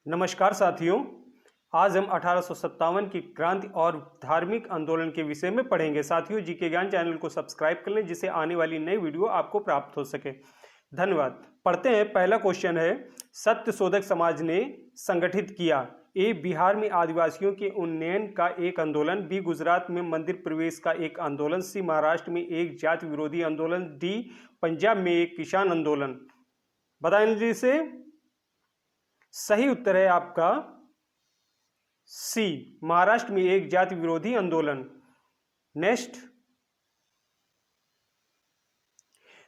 नमस्कार साथियों। आज हम 1857 की क्रांति और धार्मिक आंदोलन के विषय में पढ़ेंगे। साथियों, जीके ज्ञान चैनल को सब्सक्राइब कर लें जिससे आने वाली नई वीडियो आपको प्राप्त हो सके। धन्यवाद। पढ़ते हैं। पहला क्वेश्चन है, सत्यशोधक समाज ने संगठित किया। ए, बिहार में आदिवासियों के उन्नयन का एक आंदोलन। बी, गुजरात में मंदिर प्रवेश का एक आंदोलन। सी, महाराष्ट्र में एक जाति विरोधी आंदोलन। डी, पंजाब में एक किसान आंदोलन। बताएं जल्दी से। सही उत्तर है आपका सी, महाराष्ट्र में एक जाति विरोधी आंदोलन। नेक्स्ट,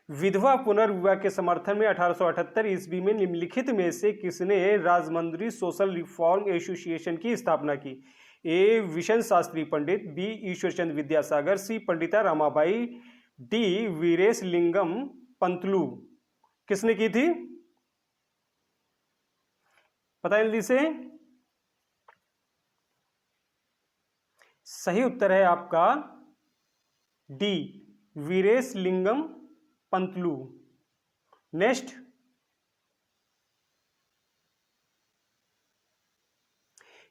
विधवा पुनर्विवाह के समर्थन में 1878 ईस्वी में निम्नलिखित में से किसने राजमंद्री सोशल रिफॉर्म एसोसिएशन की स्थापना की? ए, विशन शास्त्री पंडित। बी, ईश्वरचंद विद्यासागर। सी, पंडिता रमाबाई। डी, वीरेश लिंगम पंतलू। किसने की थी? पता है जल्दी से। सही उत्तर है आपका डी, वीरेश लिंगम पंतलू। नेक्स्ट,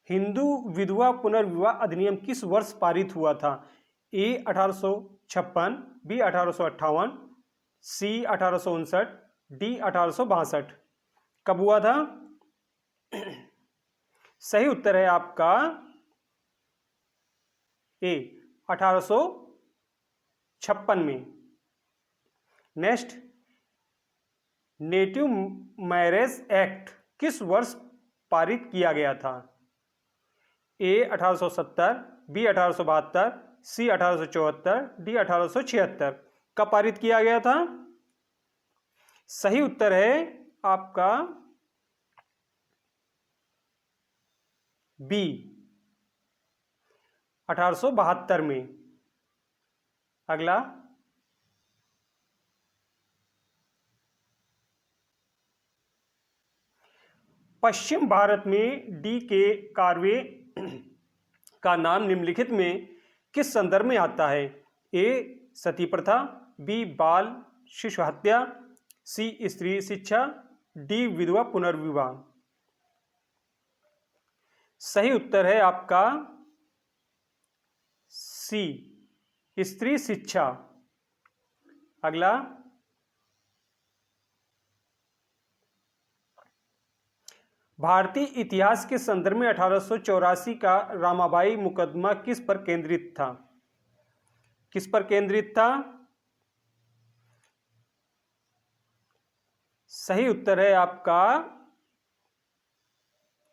हिंदू विधवा पुनर्विवाह अधिनियम किस वर्ष पारित हुआ था? ए, 1856। बी, 1858। सी, 1859। डी, 1862। कब हुआ था? सही उत्तर है आपका ए, 1856 में। नेक्स्ट, नेटिव मैरिज एक्ट किस वर्ष पारित किया गया था? ए, 1870। बी, 1872। सी, 1874। डी, 1876। कब पारित किया गया था? सही उत्तर है आपका बी, 1872 में। अगला, पश्चिम भारत में डी के कार्वे का नाम निम्नलिखित में किस संदर्भ में आता है? ए, सती प्रथा। बी, बाल शिशु हत्या। सी, स्त्री शिक्षा। डी, विधवा पुनर्विवाह। सही उत्तर है आपका सी, स्त्री शिक्षा। अगला, भारतीय इतिहास के संदर्भ में 1884 का रामाबाई मुकदमा किस पर केंद्रित था? किस पर केंद्रित था? सही उत्तर है आपका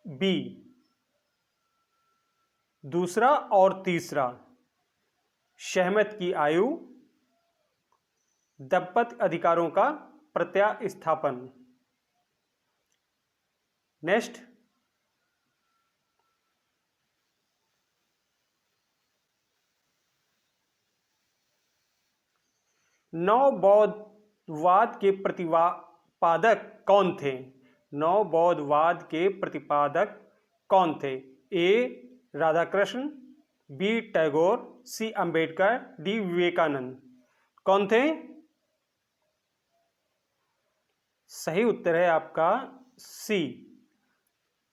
बी, दूसरा और तीसरा। सहमत की आयु, दंपति अधिकारों का प्रत्यास्थापन। नेक्स्ट, नवबौद्धवाद के प्रतिपादक कौन थे? नवबौद्धवाद के प्रतिपादक कौन थे? ए, राधाकृष्ण। बी, टैगोर। सी, अंबेडकर। डी, विवेकानंद। कौन थे? सही उत्तर है आपका सी,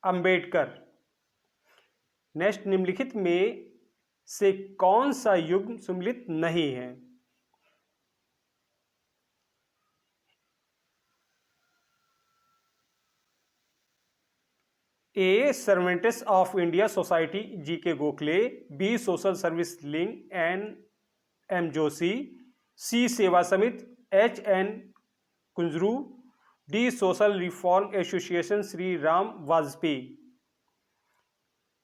अंबेडकर। नेक्स्ट, निम्नलिखित में से कौन सा युग सम्मिलित नहीं है? ए, सर्वेंट्स ऑफ इंडिया सोसाइटी जी के गोखले। बी, सोशल सर्विस लिंग एम जोशी। सी, सेवा समिति HN Kunzru. D, social reform association Shri Ram Vajpayee.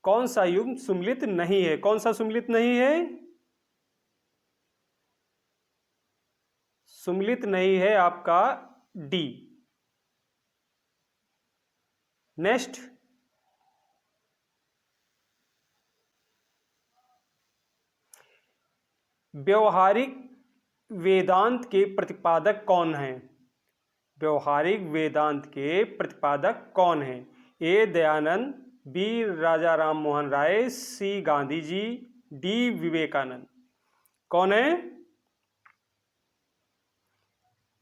कौन सा युग सम्मिलित नहीं है? कौन सा सम्मिलित नहीं है? सम्मिलित नहीं है आपका डी। नेक्स्ट, व्यवहारिक वेदांत के प्रतिपादक कौन हैं? व्यवहारिक वेदांत के प्रतिपादक कौन हैं? ए, दयानंद। बी, राजा राम मोहन राय। सी, गांधी जी। डी, विवेकानंद। कौन है?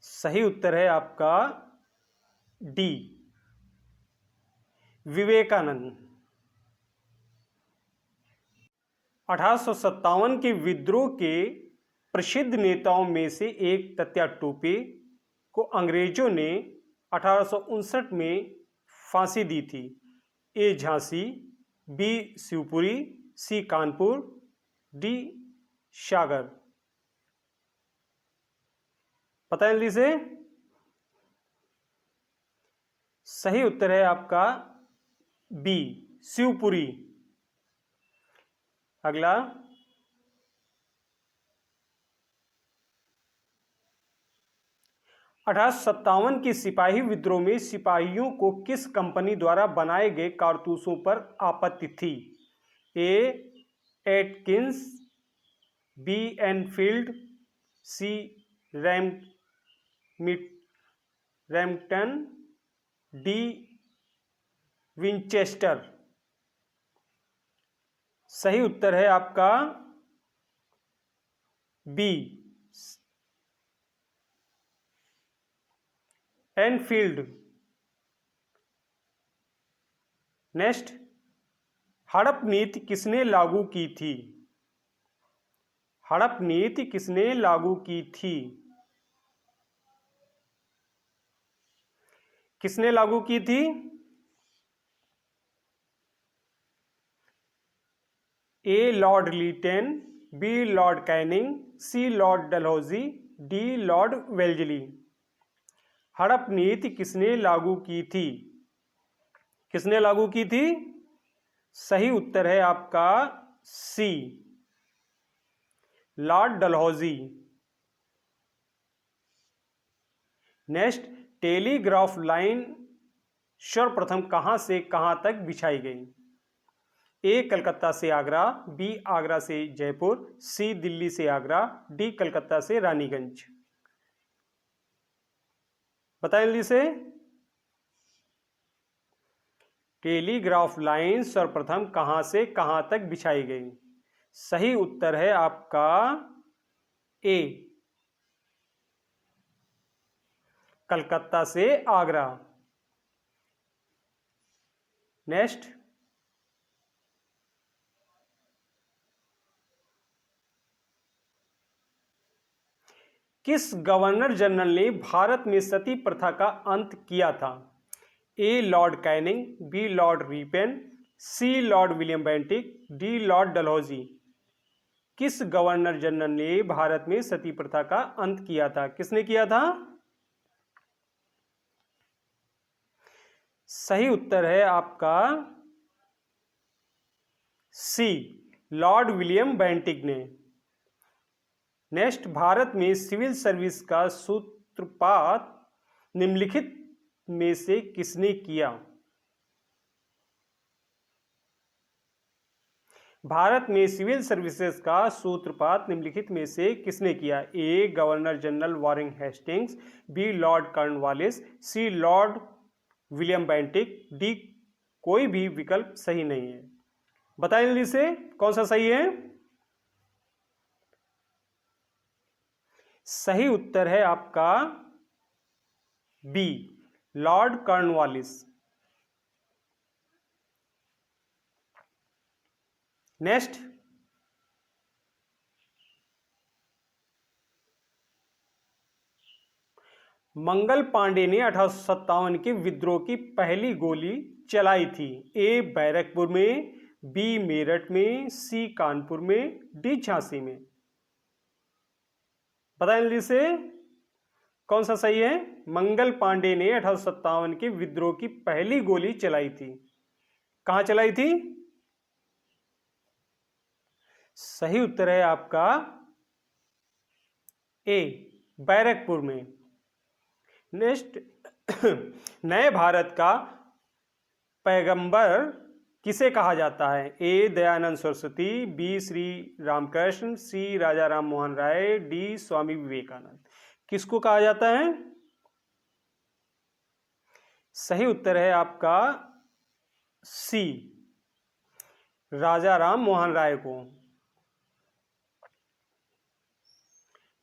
सही उत्तर है आपका डी, विवेकानंद। 1857 के विद्रोह के प्रसिद्ध नेताओं में से एक तात्या टोपे को अंग्रेजों ने 1859 में फांसी दी थी। ए झांसी, बी शिवपुरी, सी कानपुर, डी सागर। पता है जल्दी से। सही उत्तर है आपका बी शिवपुरी। अगला, 1857 के सिपाही विद्रोह में सिपाहियों को किस कंपनी द्वारा बनाए गए कारतूसों पर आपत्ति थी? ए एटकिंस, बी एनफील्ड, सी रैम्पटन, डी विंचेस्टर। सही उत्तर है आपका बी एनफील्ड। नेक्स्ट, हड़प नीति किसने लागू की थी? हड़प नीति किसने लागू की थी? किसने लागू की थी? A lord Lytton, B lord Canning, C lord Dalhousie, D lord Wellesley. हड़प नीति किसने लागू की थी? किसने लागू की थी? सही उत्तर है आपका C lord Dalhousie. Next, telegraph line सर्वप्रथम कहां से कहां तक बिछाई गई? ए कलकत्ता से आगरा, बी आगरा से जयपुर, सी दिल्ली से आगरा, डी कलकत्ता से रानीगंज। बताएं जल्दी से। टेलीग्राफ लाइन सर्वप्रथम कहां से कहां तक बिछाई गई? सही उत्तर है आपका ए कलकत्ता से आगरा। नेक्स्ट, किस गवर्नर जनरल ने भारत में सती प्रथा का अंत किया था? A lord Canning, B lord Ripon, C lord William Bentinck, D lord Dalhousie. किस गवर्नर जनरल ने भारत में सती प्रथा का अंत किया था? किसने किया था? सही उत्तर है आपका सी लॉर्ड विलियम बेंटिक ने। नेक्स्ट, भारत में सिविल सर्विस का सूत्रपात निम्नलिखित में से किसने किया? भारत में सिविल सर्विसेज का सूत्रपात निम्नलिखित में से किसने किया? A governor general Warren Hastings, B lord Cornwallis, C lord William Bentinck, D कोई भी विकल्प सही नहीं है। बताइए जल्दी से कौन सा सही है? सही उत्तर है आपका B lord Cornwallis. Next, Mangal Pandey ने 1857 के विद्रोह की पहली गोली चलाई थी। ए बैरकपुर में, बी मेरठ में, सी कानपुर में, डी झांसी में। बताएं जल्दी से कौन सा सही है? मंगल पांडे ने 1857 के विद्रोह की पहली गोली चलाई थी। कहां चलाई थी? सही उत्तर है आपका ए बैरकपुर में। नेक्स्ट, नए भारत का पैगंबर किसे कहा जाता है? ए दयानंद सरस्वती, बी श्री रामकृष्ण, सी राजा राम मोहन राय, डी स्वामी विवेकानंद। किसको कहा जाता है? सही उत्तर है आपका सी राजा राम मोहन राय को।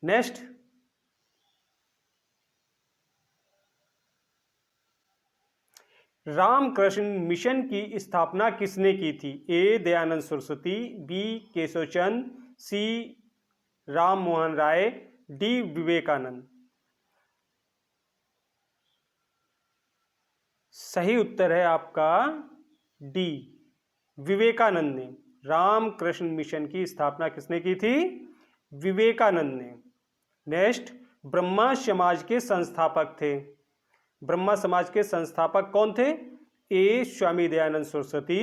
नेक्स्ट, रामकृष्ण मिशन की स्थापना किसने की थी? ए दयानंद सरस्वती, बी केशवचंद, सी राम मोहन राय, डी विवेकानंद। सही उत्तर है आपका डी विवेकानंद ने। रामकृष्ण मिशन की स्थापना किसने की थी? विवेकानंद ने। नेक्स्ट, ब्रह्मा समाज के संस्थापक थे। ब्रह्मा समाज के संस्थापक कौन थे? ए स्वामी दयानंद सरस्वती,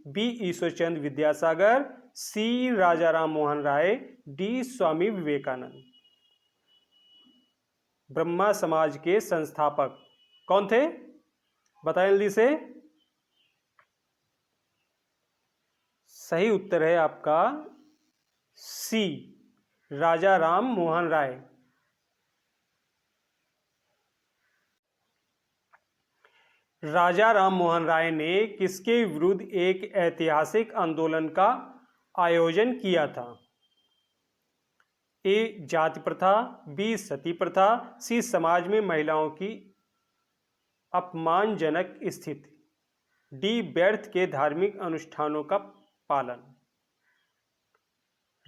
बी ईश्वरचंद विद्यासागर, सी राजा राम मोहन राय, डी स्वामी विवेकानंद। ब्रह्मा समाज के संस्थापक कौन थे? बताएं जल्दी से। सही उत्तर है आपका सी राजा राम मोहन राय। राजा राम मोहन राय ने किसके विरुद्ध एक ऐतिहासिक आंदोलन का आयोजन किया था? ए जाति प्रथा, बी सती प्रथा, सी समाज में महिलाओं की अपमानजनक स्थिति, डी व्यर्थ के धार्मिक अनुष्ठानों का पालन।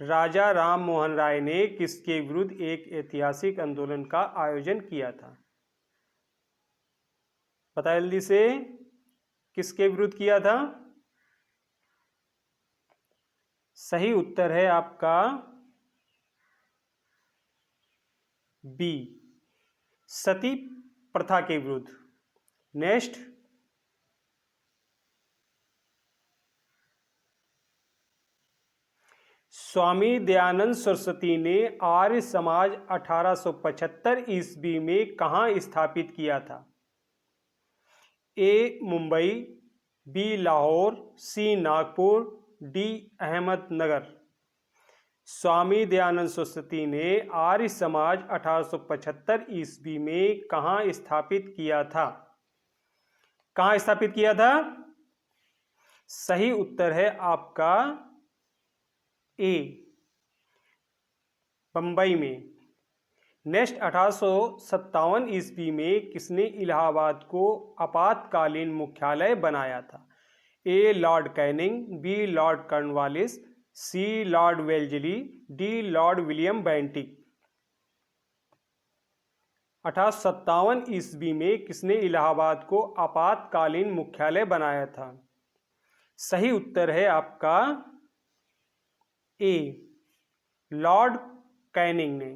राजा राम मोहन राय ने किसके विरुद्ध एक ऐतिहासिक आंदोलन का आयोजन किया था? बताएं जल्दी से, किसके विरुद्ध किया था? सही उत्तर है आपका बी सती प्रथा के विरुद्ध। नेक्स्ट, स्वामी दयानंद सरस्वती ने आर्य समाज 1875 ईस्वी में कहां स्थापित किया था? ए मुंबई, बी लाहौर, सी नागपुर, डी अहमदनगर। स्वामी दयानंद सरस्वती ने आर्य समाज 1875 ईस्वी में कहां स्थापित किया था? कहां स्थापित किया था? सही उत्तर है आपका ए बंबई में। नेक्स्ट, 1857 ईस्वी में किसने इलाहाबाद को आपातकालीन मुख्यालय बनाया था? A lord Canning, B lord Cornwallis, C lord Wellesley, D lord William Bentinck. 1857 ईस्वी में किसने इलाहाबाद को आपातकालीन मुख्यालय बनाया था? सही उत्तर है आपका ए लॉर्ड कैनिंग ने।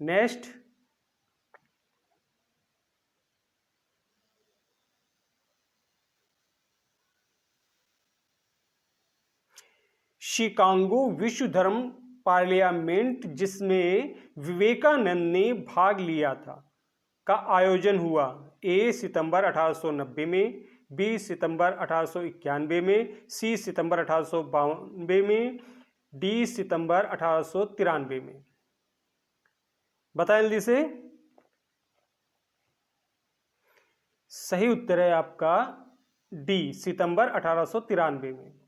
नेक्स्ट, शिकागो विश्व धर्म पार्लियामेंट जिसमें विवेकानंद ने भाग लिया था का आयोजन हुआ? ए सितंबर 1890 में, बी सितंबर 1891 में, सी सितंबर 1892 में, डी सितंबर 1893 में। बताएं जल्दी से। सही उत्तर है आपका डी सितंबर 1893 में।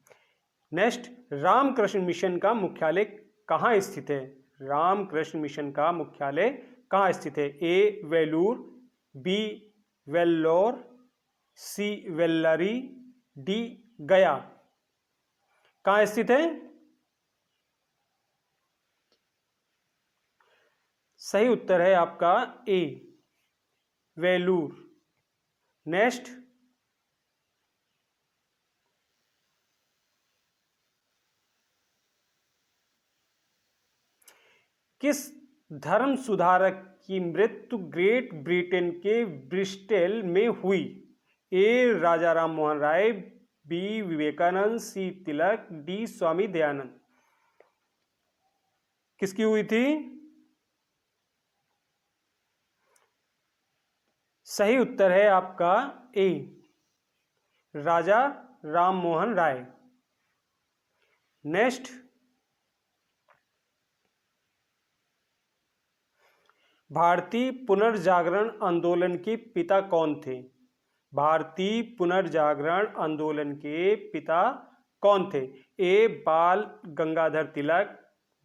नेक्स्ट, रामकृष्ण मिशन का मुख्यालय कहाँ स्थित है? रामकृष्ण मिशन का मुख्यालय कहाँ स्थित है? ए वेलूर, बी वेल्लोर, सी वेल्लरी, डी गया। कहाँ स्थित है? सही उत्तर है आपका ए वेलूर। नेक्स्ट, किस धर्म सुधारक की मृत्यु ग्रेट ब्रिटेन के ब्रिस्टल में हुई? ए राजा राम मोहन राय, बी विवेकानंद, सी तिलक, डी स्वामी दयानंद। किसकी हुई थी? सही उत्तर है आपका ए राजा राम मोहन राय। नेक्स्ट, भारतीय पुनर्जागरण आंदोलन के पिता कौन थे? भारतीय पुनर्जागरण आंदोलन के पिता कौन थे? ए बाल गंगाधर तिलक,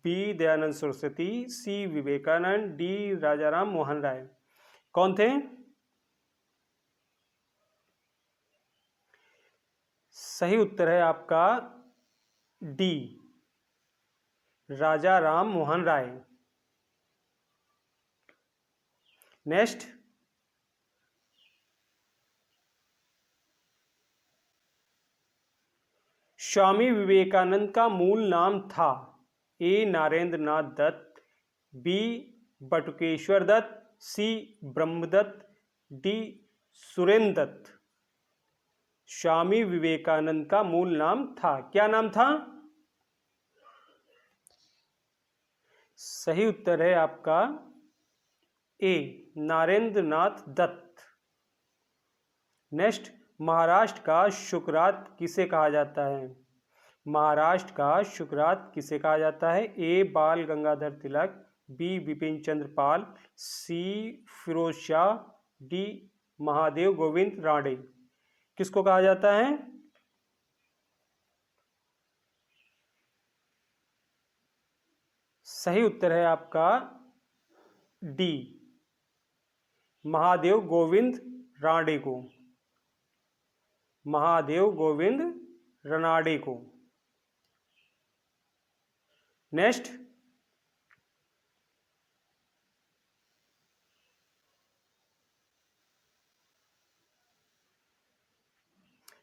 बी दयानंद सरस्वती, सी विवेकानंद, डी राजाराम मोहन राय। कौन थे? सही उत्तर है आपका डी, राजा राम मोहन राय। नेक्स्ट, स्वामी विवेकानंद का मूल नाम था? ए नारेंद्र नाथ दत्त, बी बटुकेश्वर दत्त, सी ब्रह्मदत्त, डी सुरेंद्र दत्त। स्वामी विवेकानंद का मूल नाम था, क्या नाम था? सही उत्तर है आपका ए, नारेंद्र नाथ दत्त। नेक्स्ट, महाराष्ट्र का शुकरात किसे कहा जाता है? महाराष्ट्र का शुकरात किसे कहा जाता है? ए बाल गंगाधर तिलक, बी बिपिन चंद्र पाल, सी फिरोज शाह, डी महादेव गोविंद राणे। किसको कहा जाता है? सही उत्तर है आपका डी, महादेव गोविंद राणे को, महादेव गोविंद रानडे को। नेक्स्ट,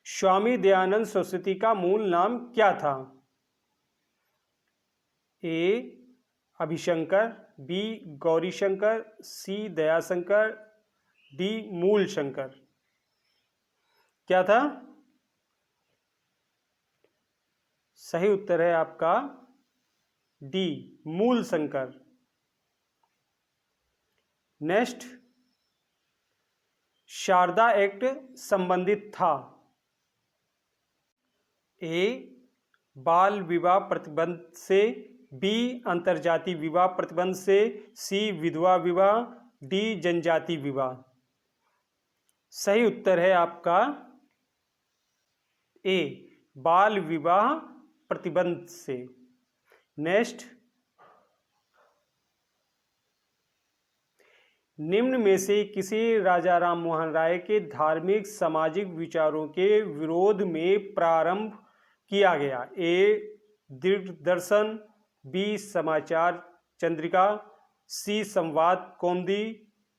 स्वामी दयानंद सरस्वती का मूल नाम क्या था? ए अभिशंकर, बी गौरीशंकर, सी दयाशंकर, डी मूल शंकर। क्या था? सही उत्तर है आपका डी, मूल शंकर। नेक्स्ट, शारदा एक्ट संबंधित था? ए बाल विवाह प्रतिबंध से, बी अंतरजातीय विवाह प्रतिबंध से, सी विधवा विवाह, डी जनजाति विवाह। सही उत्तर है आपका ए, बाल विवाह प्रतिबंध से। नेक्स्ट, निम्न में से किसी राजा राम मोहन राय के धार्मिक सामाजिक विचारों के विरोध में प्रारंभ किया गया? ए दीर्घ दर्शन, बी समाचार चंद्रिका, सी संवाद कौमुदी,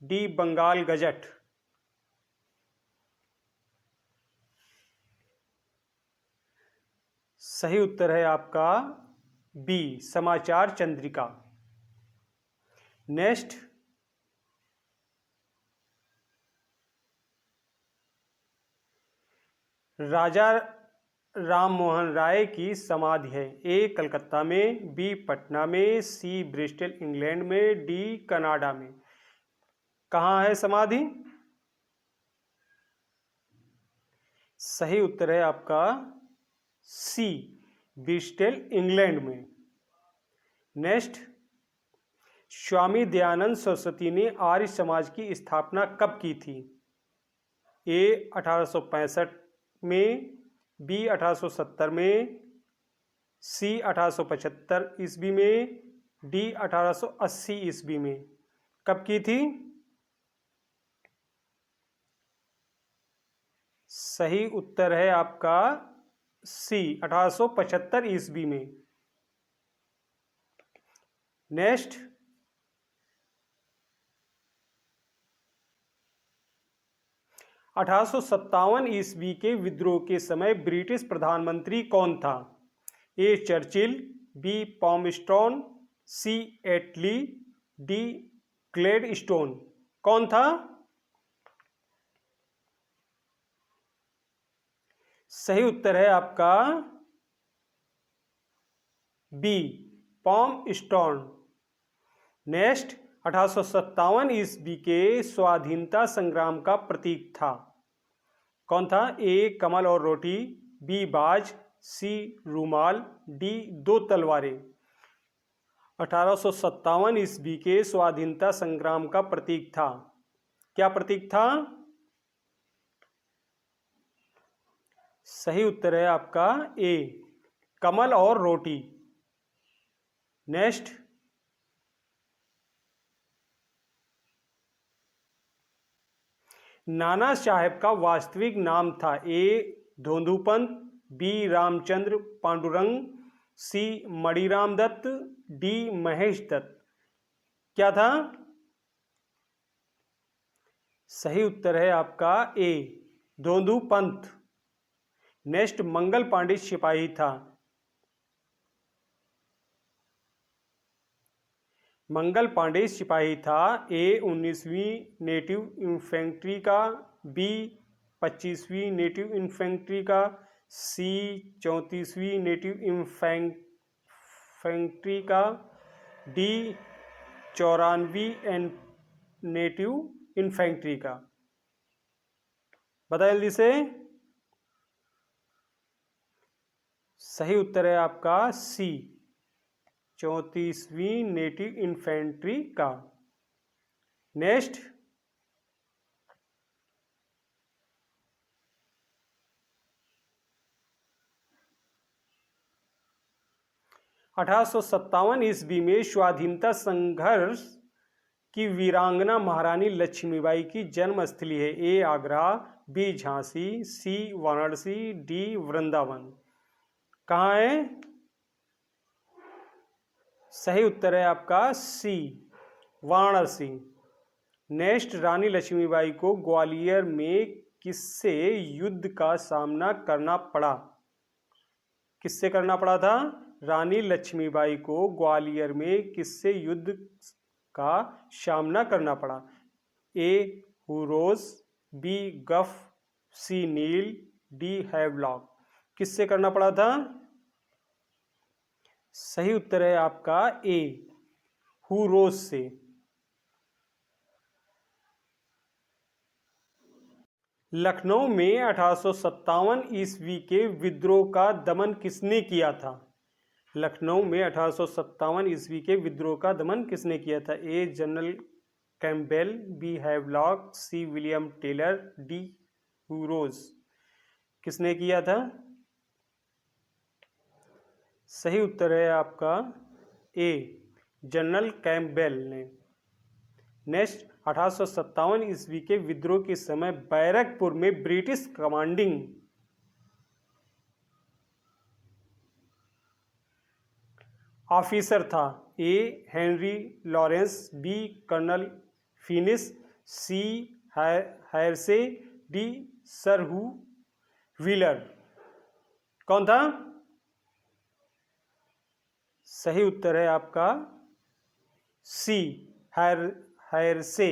डी बंगाल गजट। सही उत्तर है आपका बी, समाचार चंद्रिका। नेक्स्ट, राजा राम मोहन राय की समाधि है? ए कलकत्ता में, बी पटना में, सी ब्रिस्टल इंग्लैंड में, डी कनाडा में। कहाँ है समाधि? सही उत्तर है आपका सी, ब्रिस्टल इंग्लैंड में। नेक्स्ट, स्वामी दयानंद सरस्वती ने आर्य समाज की स्थापना कब की थी? ए 1865 में, बी 1870 में, सी 1875 ईस्वी में, डी 1880 ईस्वी में। कब की थी? सही उत्तर है आपका सी, 1875 ईस्वी में। नेक्स्ट, अठारह ईस्वी के विद्रोह के समय ब्रिटिश प्रधानमंत्री कौन था? ए चर्चिल, बी पॉमस्टोन, सी एटली, डी ग्लैडस्टोन। कौन था? सही उत्तर है आपका बी, पॉमस्टोन। नेक्स्ट, 1857 ईस्वी के स्वाधीनता संग्राम का प्रतीक था? कौन था? ए कमल और रोटी, बी बाज, सी रूमाल, डी दो तलवारें। 1857 ईस्वी के स्वाधीनता संग्राम का प्रतीक था, क्या प्रतीक था? सही उत्तर है आपका ए, कमल और रोटी। नेक्स्ट, नाना साहेब का वास्तविक नाम था? ए धोंधूपंत, बी रामचंद्र पांडुरंग, सी मणिराम दत्त, डी महेश दत्त। क्या था? सही उत्तर है आपका ए दोंदू पंत। नेक्स्ट, मंगल पांडे सिपाही था। मंगल पांडे सिपाही था ए 19वीं नेटिव इन्फेंट्री का, बी 25वीं नेटिव इन्फेंट्री का, सी 34वीं नेटिव इन्फेंट्री का, डी 94वीं नेटिव इन्फेंट्री का। बताइए जल्दी से। सही उत्तर है आपका सी 34वीं नेटिव इन्फेंट्री का। नेक्स्ट, अठारह ईस्वी में स्वाधीनता संघर्ष की वीरांगना महारानी लक्ष्मीबाई की जन्मस्थली है। ए आगरा, बी झांसी, सी वाराणसी, डी वृंदावन। कहाँ है? सही उत्तर है आपका सी वाराणसी। नेक्स्ट, रानी लक्ष्मीबाई को ग्वालियर में किससे युद्ध का सामना करना पड़ा? किससे करना पड़ा था? रानी लक्ष्मीबाई को ग्वालियर में किससे युद्ध का सामना करना पड़ा? ए हुरोज, बी गफ, सी नील, डी हैवलॉक। किससे करना पड़ा था? सही उत्तर है आपका ए हुरोज से। लखनऊ में 1857 ईस्वी के विद्रोह का दमन किसने किया था? लखनऊ में 1857 ईस्वी के विद्रोह का दमन किसने किया था? A general Campbell, B Havelock, C William Taylor, D Hugh Rose. किसने किया था? सही उत्तर है आपका ए जनरल कैम्पबेल ने। नेक्स्ट, 1857 ईस्वी के विद्रोह के समय बैरकपुर में ब्रिटिश कमांडिंग ऑफिसर था। A Henry Lawrence, B colonel Finnis, C Hearsey, D sir Hugh Wheeler. कौन था? सही उत्तर है आपका सी हैरसे।